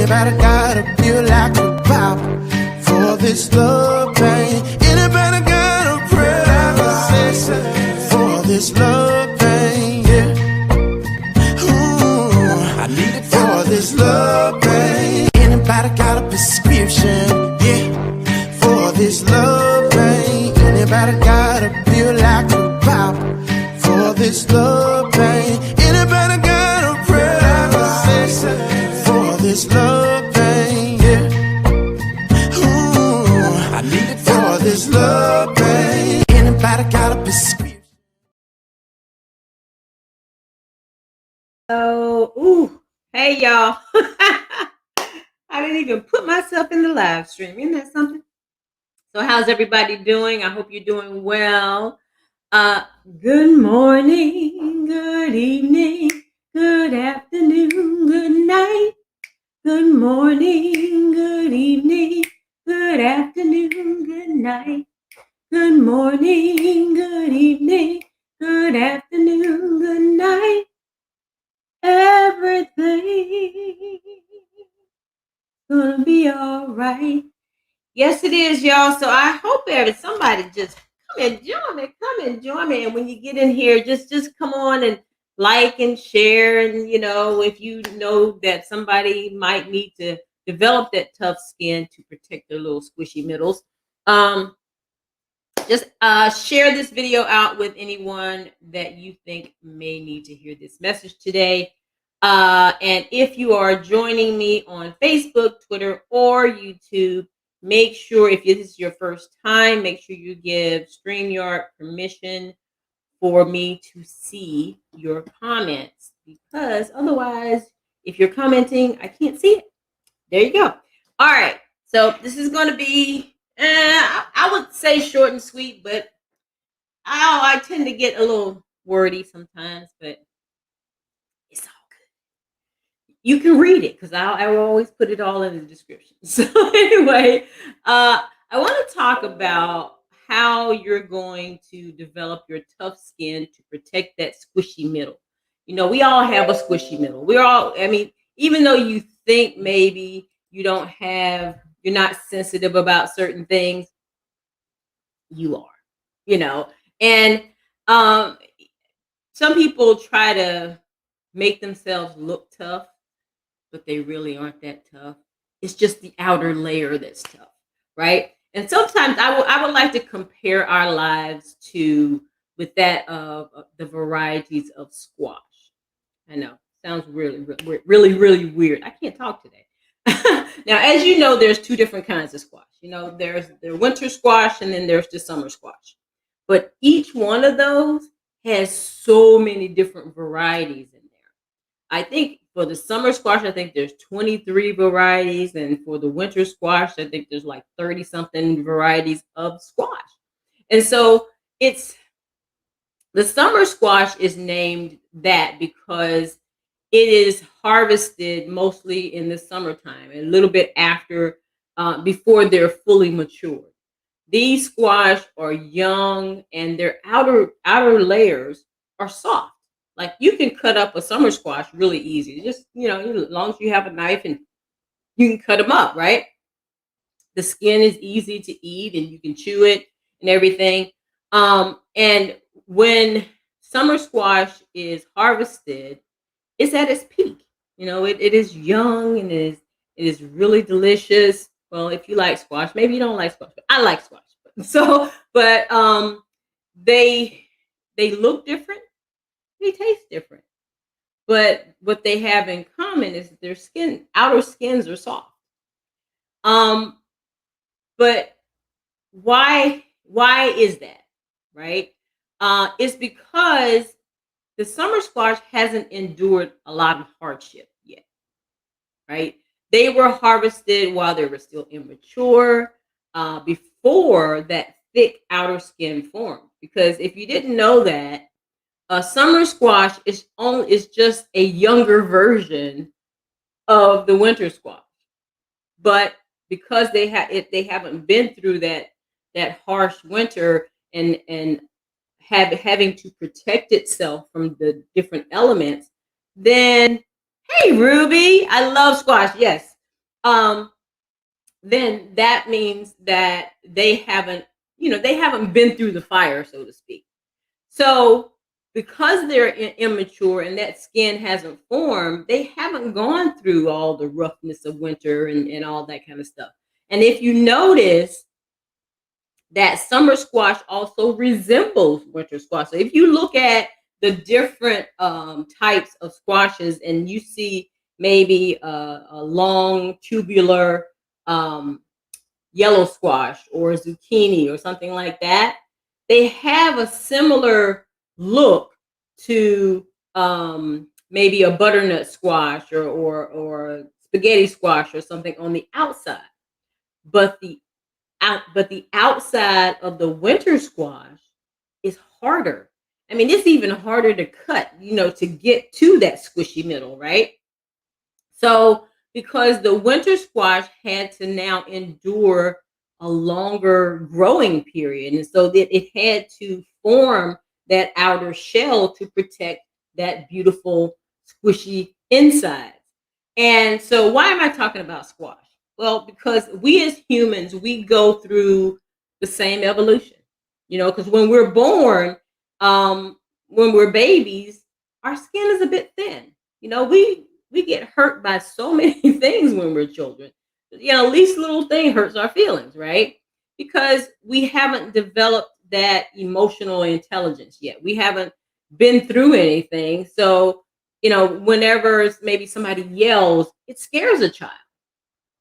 Anybody gotta feel like a pop for this love pain? Anybody got a prayer like a session for this love pain? Yeah. Ooh, I need it for this love pain. Anybody got a prescription? Yeah, for this love pain. Anybody gotta feel like a pop for this love pain? Anybody got a prayer like a session for this love pain? Yeah. Ooh, I need it for this love pain. Anybody got a prescription? So, hey y'all. I didn't even put myself in the live stream. Isn't that something? So how's everybody doing? I hope you're doing well. Good morning, good evening, good afternoon, good night. Good morning, good evening, good afternoon, good night. Good morning, good evening, good afternoon, good night. Everything gonna be all right. Yes, it is, y'all. So I hope somebody just come and join me. And when you get in here, just come on and like and share. And if you know that somebody might need to develop that tough skin to protect their little squishy middles, just share this video out with anyone that you think may need to hear this message today. And if you are joining me on Facebook, Twitter, or YouTube, make sure, if this is your first time, make sure you give StreamYard permission for me to see your comments, because otherwise, if you're commenting, I can't see it. There you go. All right. So this is going to be, I would say short and sweet, but I tend to get a little wordy sometimes, but it's all good. You can read it because I will always put it all in the description. So anyway, I want to talk about how you're going to develop your tough skin to protect that squishy middle. We all have a squishy middle. Even though you think maybe you're not sensitive about certain things, you are, and some people try to make themselves look tough, but they really aren't that tough. It's just the outer layer that's tough, right? And sometimes I would like to compare our lives with that of the varieties of squash. I know, sounds really, really, really, really weird. I can't talk today. Now, as you know, there's two different kinds of squash. There's the winter squash and then there's the summer squash. But each one of those has so many different varieties in there. I think for the summer squash, I think there's 23 varieties. And for the winter squash, I think there's like 30 something varieties of squash. And so the summer squash is named that because it is harvested mostly in the summertime, a little bit after, before they're fully matured. These squash are young and their outer layers are soft. Like you can cut up a summer squash really easy. Just, as long as you have a knife and you can cut them up, right? The skin is easy to eat and you can chew it and everything. And when summer squash is harvested, it's at its peak. It is young and it is really delicious. Well, if you like squash, maybe you don't like squash, but I like squash. But they look different, they taste different. But what they have in common is their outer skins are soft. But why is that? Right? It's because the summer squash hasn't endured a lot of hardship yet, right? They were harvested while they were still immature, before that thick outer skin formed. Because if you didn't know that, summer squash is just a younger version of the winter squash. But because they haven't been through that harsh winter and having to protect itself from the different elements, then hey Ruby, I love squash. Yes. um, then that means that they haven't been through the fire, so to speak. So because they're immature and that skin hasn't formed, they haven't gone through all the roughness of winter and all that kind of stuff. And if you notice that summer squash also resembles winter squash. So if you look at the different types of squashes and you see maybe a long tubular um, yellow squash or zucchini or something like that, they have a similar look to maybe a butternut squash or spaghetti squash or something on the outside. But the outside of the winter squash is harder. I mean, it's even harder to cut, to get to that squishy middle, right? So, because the winter squash had to now endure a longer growing period, and so that it had to form that outer shell to protect that beautiful squishy inside. And so, why am I talking about squash? Well, because we as humans, we go through the same evolution, because when we're born, um, when we're babies, our skin is a bit thin. We get hurt by so many things when we're children. Least little thing hurts our feelings, right? Because we haven't developed that emotional intelligence yet. We haven't been through anything. So, whenever maybe somebody yells, it scares a child.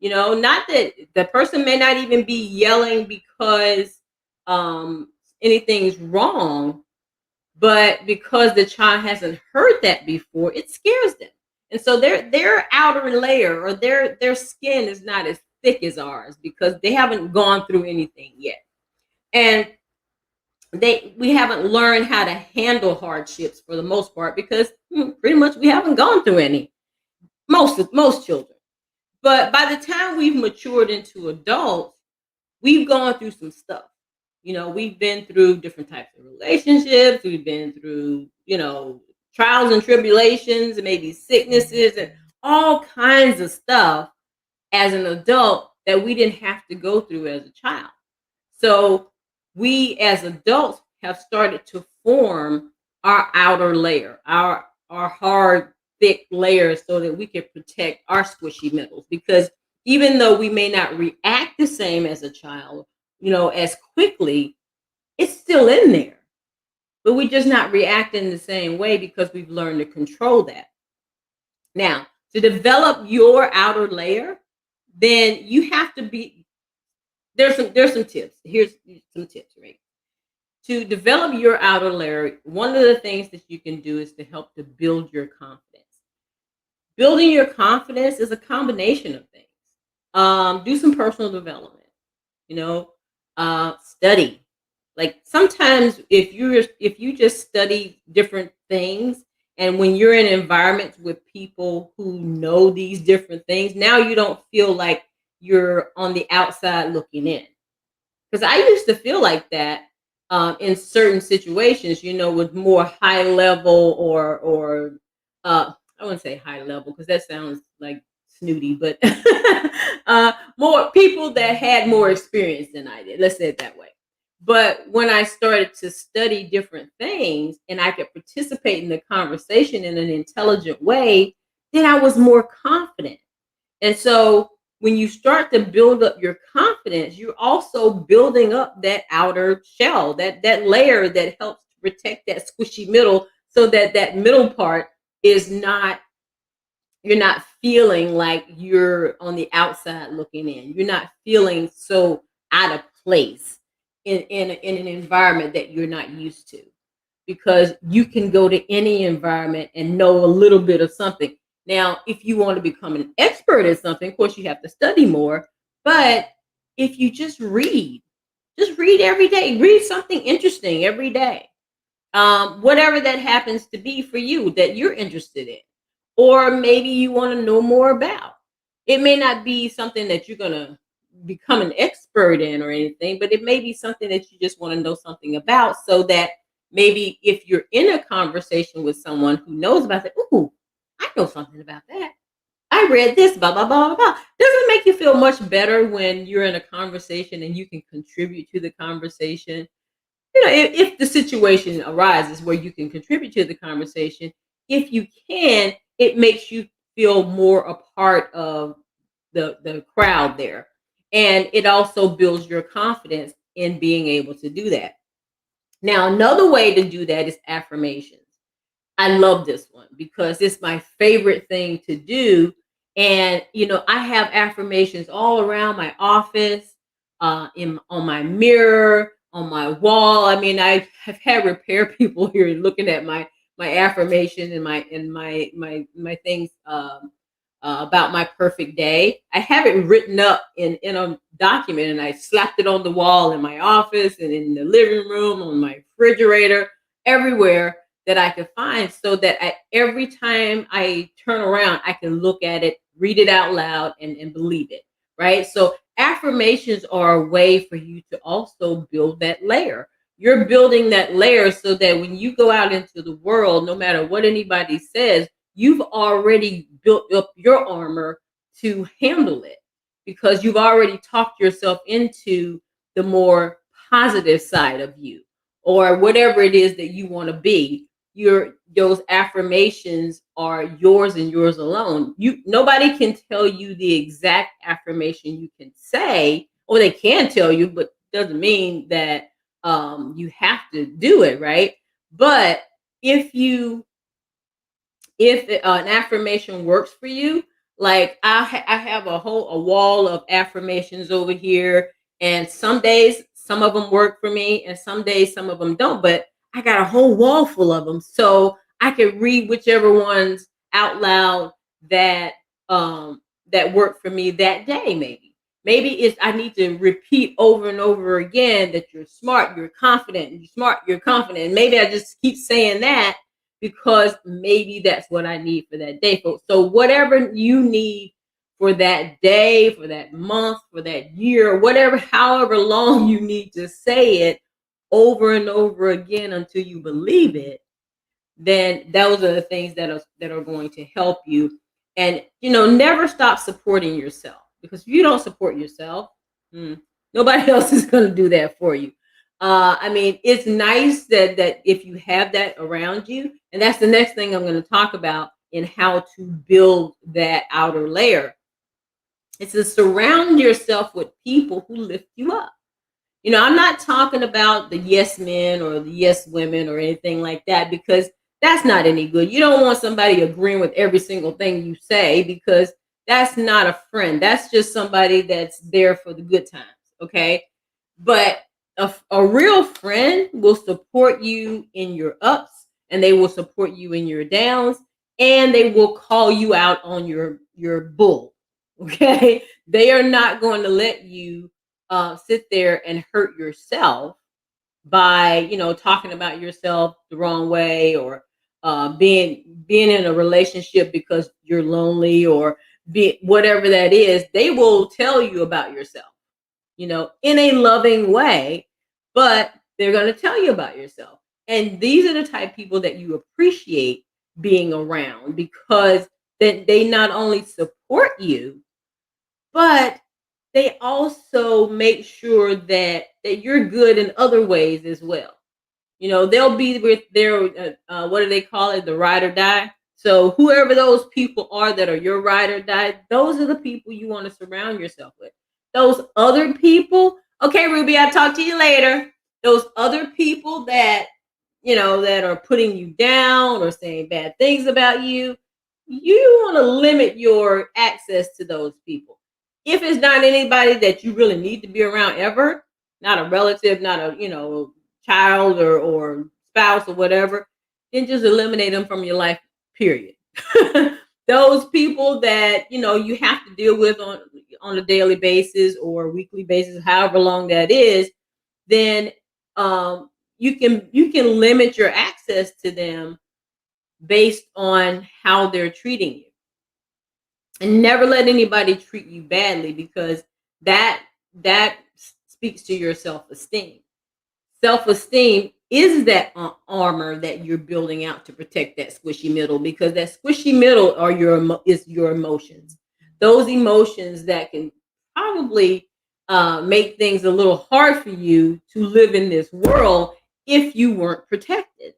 Not that the person may not even be yelling because anything's wrong, but because the child hasn't heard that before, it scares them. And so their outer layer or their skin is not as thick as ours because they haven't gone through anything yet. And we haven't learned how to handle hardships for the most part because pretty much we haven't gone through any. Most children. But by the time we've matured into adults, we've gone through some stuff. We've been through different types of relationships. We've been through, trials and tribulations and maybe sicknesses and all kinds of stuff as an adult that we didn't have to go through as a child. So we as adults have started to form our outer layer, our hard, thick layers so that we can protect our squishy middles. Because even though we may not react the same as a child, as quickly, it's still in there. But we're just not reacting the same way because we've learned to control that. Now, to develop your outer layer, then you have to be there's some tips. Here's some tips, right? To develop your outer layer, one of the things that you can do is to help to build your confidence. Building your confidence is a combination of things. Do some personal development, study. Like sometimes if you just study different things and when you're in environments with people who know these different things, now you don't feel like you're on the outside looking in. Because I used to feel like that in certain situations, with more high level I wouldn't say high level because that sounds like snooty, but more people that had more experience than I did. Let's say it that way. But when I started to study different things and I could participate in the conversation in an intelligent way, then I was more confident. And so when you start to build up your confidence, you're also building up that outer shell, that layer that helps to protect that squishy middle so that that middle part is not, you're not feeling like you're on the outside looking in. You're not feeling so out of place in an environment that you're not used to, because you can go to any environment and know a little bit of something. Now, if you want to become an expert at something, of course, you have to study more. But if you just read every day, read something interesting every day. Whatever that happens to be for you that you're interested in, or maybe you want to know more about. It may not be something that you're going to become an expert in or anything, but it may be something that you just want to know something about so that maybe if you're in a conversation with someone who knows about that, ooh, I know something about that. I read this, blah, blah, blah, blah, blah. Doesn't feel much better when you're in a conversation and you can contribute to the conversation. If the situation arises where you can contribute to the conversation, if you can, it makes you feel more a part of the crowd there. And it also builds your confidence in being able to do that. Now, another way to do that is affirmations. I love this one because it's my favorite thing to do. And I have affirmations all around my office, in on my mirror, on my wall. I mean, I have had repair people here looking at my affirmation and my things, about my perfect day. I have it written up in a document, and I slapped it on the wall in my office and in the living room, on my refrigerator, everywhere that I could find, so that every time I turn around, I can look at it, read it out loud, and believe it, right? So affirmations are a way for you to also build that layer. You're building that layer so that when you go out into the world, no matter what anybody says, you've already built up your armor to handle it, because you've already talked yourself into the more positive side of you, or whatever it is that you want to be. Those affirmations are yours and yours alone. Nobody can tell you the exact affirmation you can say, or they can tell you, but doesn't mean that you have to do it, right? But if you if an affirmation works for you, like I have a wall of affirmations over here, and some days some of them work for me, and some days some of them don't. But I got a whole wall full of them, so I can read whichever ones out loud that that work for me that day. Maybe it's I need to repeat over and over again that you're smart, you're confident, you're smart, you're confident. And maybe I just keep saying that because maybe that's what I need for that day. So whatever you need for that day, for that month, for that year, whatever, however long you need to say it over and over again until you believe it, then those are the things that are going to help you. And never stop supporting yourself, because if you don't support yourself, nobody else is going to do that for you. I mean, it's nice that if you have that around you, and that's the next thing I'm going to talk about in how to build that outer layer. It's to surround yourself with people who lift you up. I'm not talking about the yes men or the yes women or anything like that, because that's not any good. You don't want somebody agreeing with every single thing you say, because that's not a friend. That's just somebody that's there for the good times. Okay. But a real friend will support you in your ups, and they will support you in your downs, and they will call you out on your bull. Okay. They are not going to let you sit there and hurt yourself by talking about yourself the wrong way, or being in a relationship because you're lonely, or whatever that is. They will tell you about yourself, in a loving way, but they're going to tell you about yourself. And these are the type of people that you appreciate being around, because then they not only support you, but they also make sure that you're good in other ways as well. They'll be with their what do they call it? The ride or die. So whoever those people are that are your ride or die, those are the people you want to surround yourself with. Those other people, okay, Ruby, I'll talk to you later. Those other people that are putting you down or saying bad things about you, you want to limit your access to those people. If it's not anybody that you really need to be around ever, not a relative, not a child or spouse or whatever, then just eliminate them from your life, period. Those people that you have to deal with on a daily basis or weekly basis, however long that is, then you can limit your access to them based on how they're treating you. And never let anybody treat you badly, because that speaks to your self-esteem. Self-esteem is that armor that you're building out to protect that squishy middle, because that squishy middle is your emotions. Those emotions that can probably make things a little hard for you to live in this world if you weren't protected.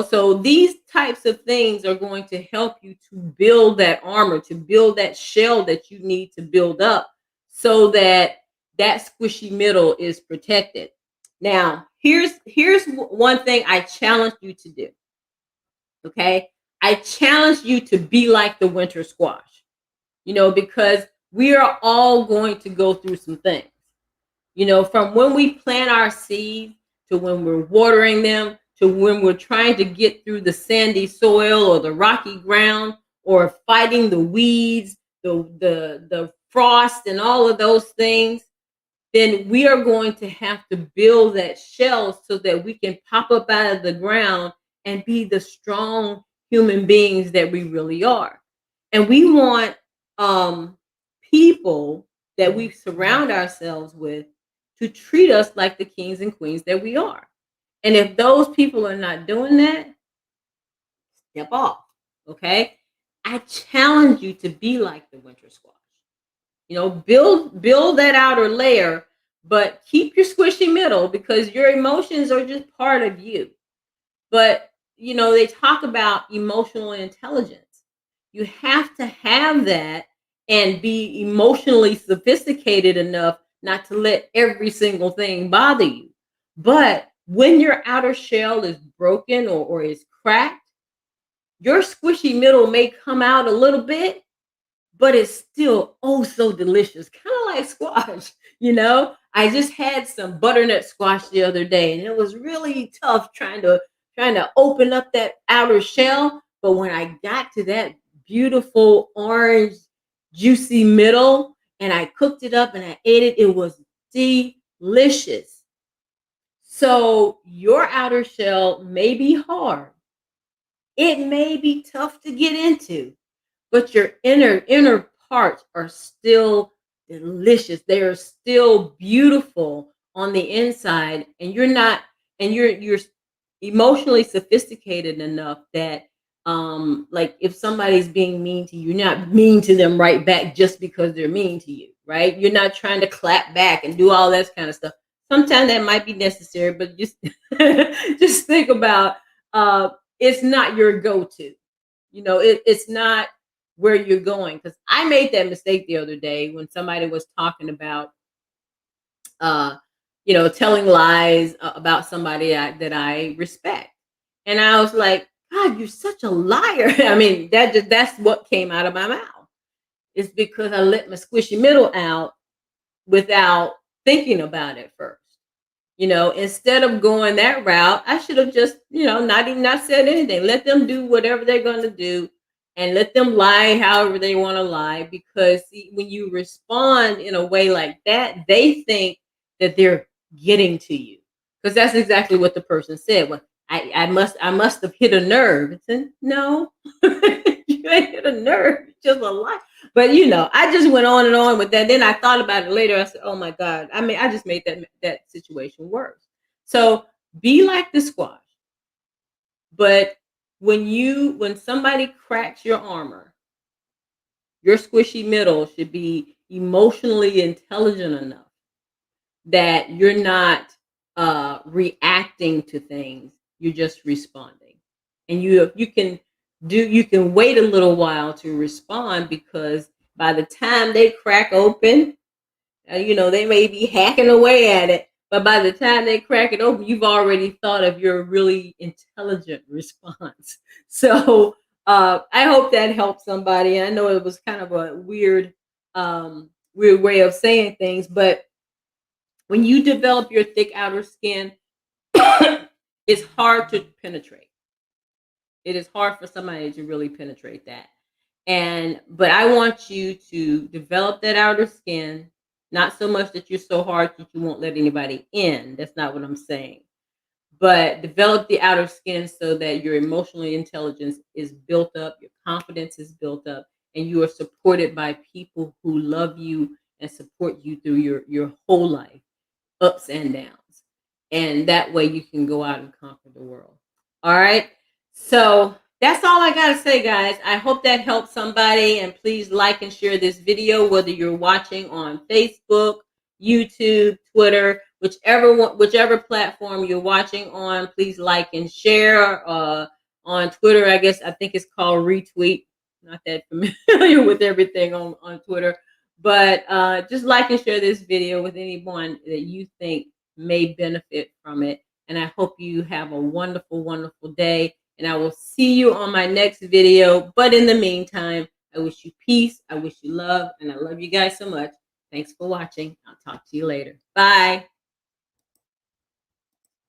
So these types of things are going to help you to build that armor, to build that shell that you need to build up so that that squishy middle is protected. Now, here's one thing I challenge you to do. Okay? I challenge you to be like the winter squash. Because we are all going to go through some things. From when we plant our seeds to when we're watering them to when we're trying to get through the sandy soil or the rocky ground or fighting the weeds, the frost and all of those things, then we are going to have to build that shell so that we can pop up out of the ground and be the strong human beings that we really are. And we want people that we surround ourselves with to treat us like the kings and queens that we are. And if those people are not doing that, step off. Okay. I challenge you to be like the winter squash. Build that outer layer, but keep your squishy middle because your emotions are just part of you. But they talk about emotional intelligence. You have to have that and be emotionally sophisticated enough not to let every single thing bother you. But when your outer shell is broken or is cracked, your squishy middle may come out a little bit, but it's still oh so delicious, kind of like squash. I just had some butternut squash the other day, and it was really tough trying to open up that outer shell. But when I got to that beautiful orange, juicy middle, and I cooked it up and I ate it, it was delicious. So your outer shell may be hard. It may be tough to get into, but your inner parts are still delicious. They are still beautiful on the inside, and you're emotionally sophisticated enough that like if somebody's being mean to you, you're not mean to them right back just because they're mean to you, right? You're not trying to clap back and do all that kind of stuff. Sometimes that might be necessary, but just just think about it's not your go-to. It's not where you're going. Because I made that mistake the other day when somebody was talking about, telling lies about somebody that I respect, and I was like, God, you're such a liar. I mean, that's what came out of my mouth. It's because I let my squishy middle out without thinking about it first. Instead of going that route, I should have just, not said anything. Let them do whatever they're going to do and let them lie however they want to lie. Because see, when you respond in a way like that, they think that they're getting to you. Because that's exactly what the person said. Well, I must have hit a nerve. I said, no, you ain't hit a nerve. It's just a lie. But I just went on and on with that. Then I thought about it later. I said, "Oh my God! I just made that situation worse." So be like the squash. But when somebody cracks your armor, your squishy middle should be emotionally intelligent enough that you're not reacting to things. You're just responding, and you can wait a little while to respond because by the time they crack open, they may be hacking away at it, but by the time they crack it open, you've already thought of your really intelligent response. So I hope that helped somebody. I know it was kind of a weird way of saying things, but when you develop your thick outer skin, it's hard to penetrate. It is hard for somebody to really penetrate that. But I want you to develop that outer skin, not so much that you're so hard that you won't let anybody in. That's not what I'm saying. But develop the outer skin so that your emotional intelligence is built up, your confidence is built up, and you are supported by people who love you and support you through your whole life, ups and downs. And that way you can go out and conquer the world. All right. So that's all I gotta say, guys. I hope that helps somebody, and please like and share this video, whether you're watching on Facebook, YouTube, Twitter, whichever platform you're watching on. Please like and share. On Twitter, I think it's called retweet. Not that familiar with everything on Twitter, but just like and share this video with anyone that you think may benefit from it. And I hope you have a wonderful, wonderful day. And I will see you on my next video. But in the meantime, I wish you peace. I wish you love. And I love you guys so much. Thanks for watching. I'll talk to you later. Bye.